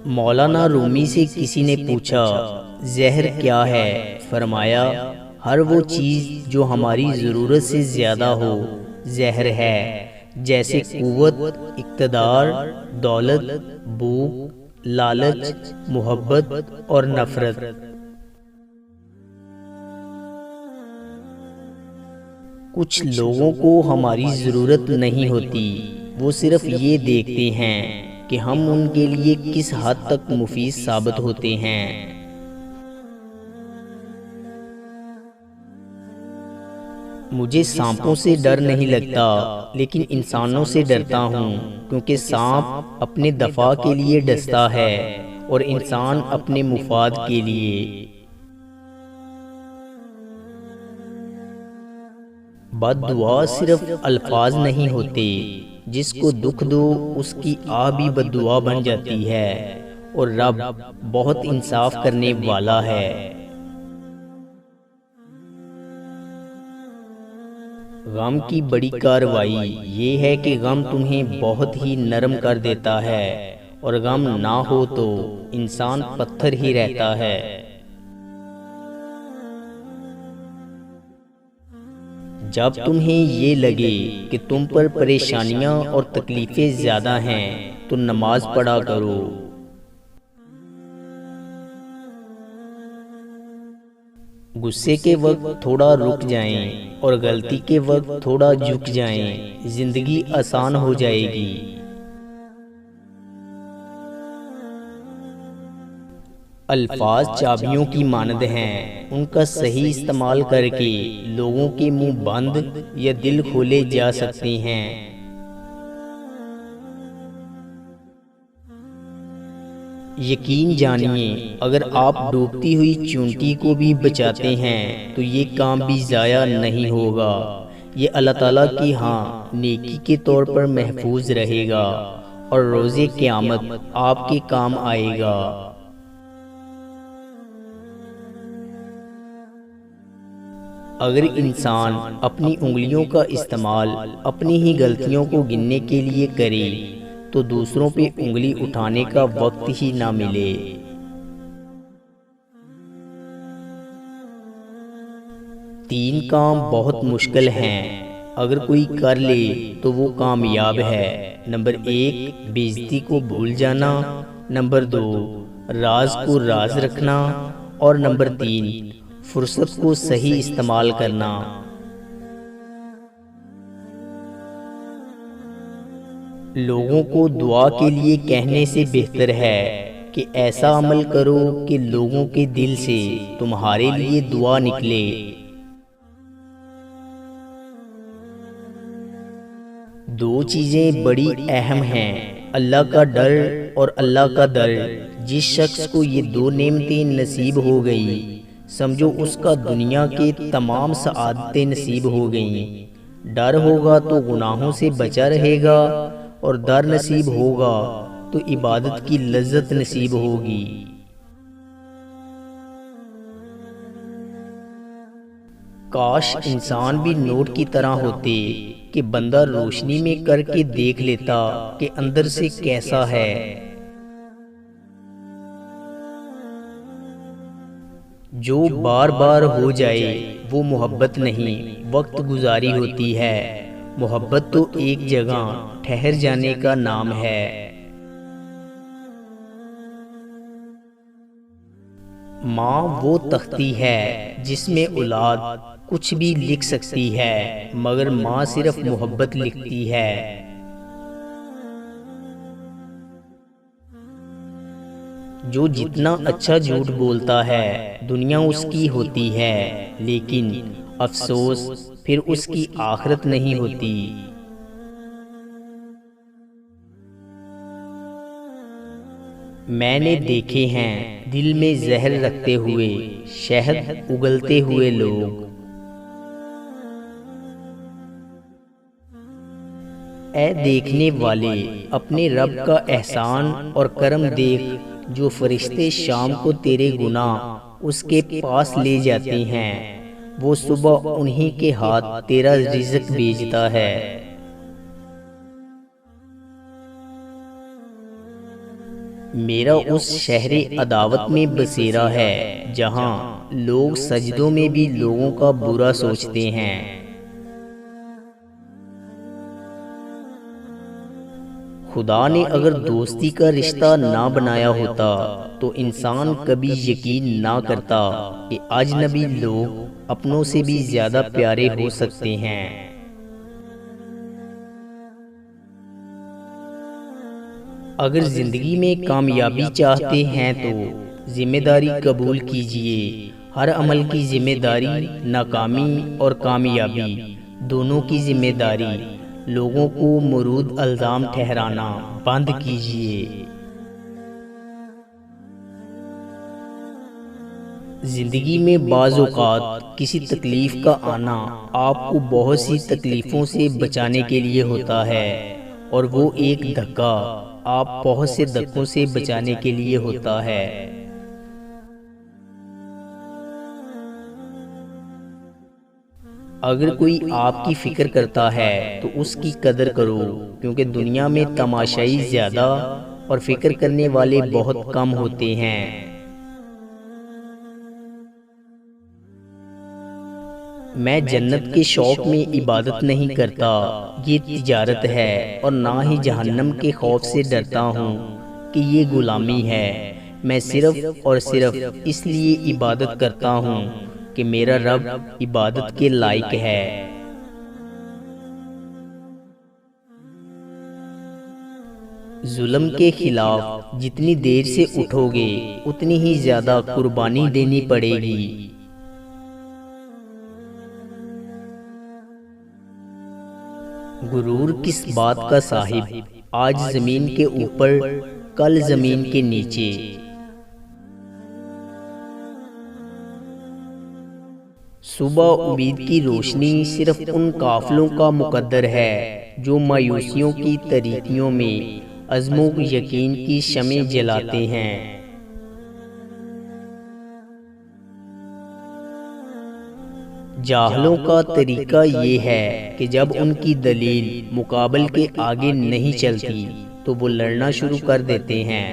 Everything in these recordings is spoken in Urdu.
مولانا رومی سے کسی نے پوچھا زہر کیا ہے؟ فرمایا ہر وہ چیز جو ہماری ضرورت سے زیادہ ہو زہر ہے، جیسے قوت، اقتدار، دولت، بھوک، لالچ، محبت اور نفرت۔ کچھ لوگوں کو ہماری ضرورت نہیں ہوتی، وہ صرف یہ دیکھتے ہیں کہ ہم ان کے لیے کس حد تک مفید ثابت ہوتے ہیں۔ مجھے سانپوں سے ڈر نہیں لگتا، لیکن انسانوں سے ڈرتا ہوں، کیونکہ سانپ اپنے دفاع کے لیے ڈستا ہے اور انسان اپنے مفاد کے لیے۔ بد دعا صرف الفاظ نہیں ہوتے، جس کو دکھ دو اس کی آہ بھی بد دعا بن جاتی ہے، اور رب بہت انصاف کرنے والا ہے۔ غم کی بڑی کارروائی یہ ہے کہ غم تمہیں بہت ہی نرم کر دیتا ہے، اور غم نہ ہو تو انسان پتھر ہی رہتا ہے۔ جب تمہیں یہ لگے کہ تم پر پریشانیاں اور تکلیفیں زیادہ ہیں تو نماز پڑھا کرو۔ غصے کے وقت تھوڑا رک جائیں اور غلطی کے وقت تھوڑا جھک جائیں، زندگی آسان ہو جائے گی۔ الفاظ چابیوں کی مانند ہیں، ان کا صحیح استعمال کر کے لوگوں کے منہ بند یا دل کھولے جا سکتے ہیں۔ یقین جانیے، اگر آپ ڈوبتی ہوئی چونٹی کو بھی بچاتے ہیں تو یہ کام بھی ضائع نہیں ہوگا، یہ اللہ تعالیٰ کی نیکی کے طور پر محفوظ رہے گا اور روز قیامت آپ کے کام آئے گا۔ اگر انسان اپنی انگلیوں کا استعمال اپنی ہی غلطیوں کو گننے کے لیے کرے تو دوسروں پہ انگلی اٹھانے کا وقت ہی نہ ملے۔ تین کام بہت مشکل ہیں، اگر کوئی کر لے تو وہ کامیاب ہے۔ نمبر 1 بے عزتی کو بھول جانا، نمبر 2 راز کو راز رکھنا، اور نمبر 3 فرصت کو صحیح استعمال کرنا۔ لوگوں کو دعا کے لیے کہنے سے بہتر ہے کہ ایسا عمل کرو کہ لوگوں کے دل سے تمہارے لیے دعا نکلے۔ دو چیزیں بڑی اہم ہیں، اللہ کا ڈر اور اللہ کا در۔ جس شخص کو یہ دو نعمتیں نصیب ہو گئی، سمجھو اس کا دنیا کے تمام سعادتیں نصیب ہو گئیں۔ ڈر ہوگا تو گناہوں سے بچا رہے گا، اور در نصیب ہوگا تو عبادت کی لذت نصیب ہوگی۔ کاش انسان بھی نوٹ کی طرح ہوتے کہ بندہ روشنی میں کر کے دیکھ لیتا کہ اندر سے کیسا ہے۔ جو بار بار ہو جائے وہ محبت نہیں، وقت گزاری ہوتی ہے۔ محبت تو ایک جگہ ٹھہر جانے کا نام ہے۔ ماں وہ تختی ہے جس میں اولاد کچھ بھی لکھ سکتی ہے، مگر ماں صرف محبت لکھتی ہے۔ جو جتنا اچھا جھوٹ بولتا ہے دنیا اس کی ہوتی ہے، لیکن افسوس پھر اس کی آخرت نہیں ہوتی۔ میں نے دیکھے ہیں دل میں زہر رکھتے ہوئے شہد اگلتے ہوئے لوگ۔ اے دیکھنے والے، اپنے رب کا احسان اور کرم دیکھ، جو فرشتے شام کو تیرے گناہ اس کے پاس لے جاتے ہیں، وہ صبح انہی کے ہاتھ تیرا رزق بھیجتا ہے۔ میرا اس شہر عداوت میں بسیرا ہے جہاں لوگ سجدوں میں بھی لوگوں کا برا سوچتے ہیں۔ خدا نے اگر دوستی کا رشتہ نہ بنایا ہوتا تو انسان کبھی یقین نہ کرتا کہ اجنبی لوگ اپنوں سے بھی زیادہ پیارے ہو سکتے ہیں۔ اگر زندگی میں کامیابی چاہتے ہیں تو ذمہ داری قبول کیجئے۔ ہر عمل کی ذمہ داری، ناکامی اور کامیابی دونوں کی ذمہ داری۔ لوگوں کو مرود الزام ٹھہرانا بند کیجئے۔ زندگی میں بعض اوقات کسی تکلیف کا آنا آپ کو بہت سی تکلیفوں سے بچانے کے لیے ہوتا ہے، اور وہ ایک دھکا آپ بہت سے دھکوں سے بچانے کے لیے ہوتا ہے۔ اگر کوئی آپ کی فکر کرتا ہے تو اس کی قدر کرو، کیونکہ دنیا میں تماشائی زیادہ اور فکر کرنے والے بہت کم ہوتے ہیں۔ میں جنت کے شوق میں عبادت نہیں کرتا، یہ تجارت ہے، اور نہ ہی جہنم کے خوف سے ڈرتا ہوں کہ یہ غلامی ہے۔ میں صرف اور صرف اس لیے عبادت کرتا ہوں کہ میرا رب عبادت کے لائق ہے۔ ظلم کے خلاف جتنی دیر سے اٹھو گے اتنی ہی زیادہ قربانی دینی پڑے گی۔ غرور کس بات کا صاحب، آج زمین کے اوپر کل زمین کے نیچے۔ صبح امید کی روشنی صرف ان قافلوں کا مقدر ہے جو مایوسیوں کی تاریکیوں میں عزم و یقین کی شمع جلاتے ہیں۔ جاہلوں کا طریقہ یہ ہے کہ جب ان کی دلیل مقابل کے آگے نہیں چلتی تو وہ لڑنا شروع کر دیتے ہیں۔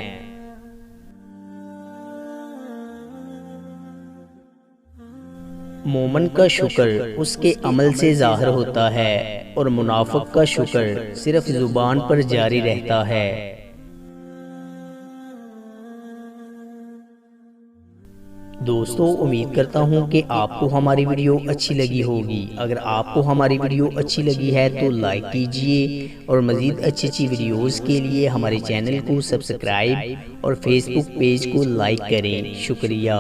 مومن کا شکر اس کے عمل سے ظاہر ہوتا ہے، اور منافق کا شکر صرف زبان پر جاری رہتا ہے۔ دوستو، امید کرتا ہوں کہ آپ کو ہماری ویڈیو اچھی لگی ہوگی۔ اگر آپ کو ہماری ویڈیو اچھی لگی ہے تو لائک کیجئے، اور مزید اچھی ویڈیوز کے لیے ہمارے چینل کو سبسکرائب اور فیس بک پیج کو لائک کریں۔ شکریہ۔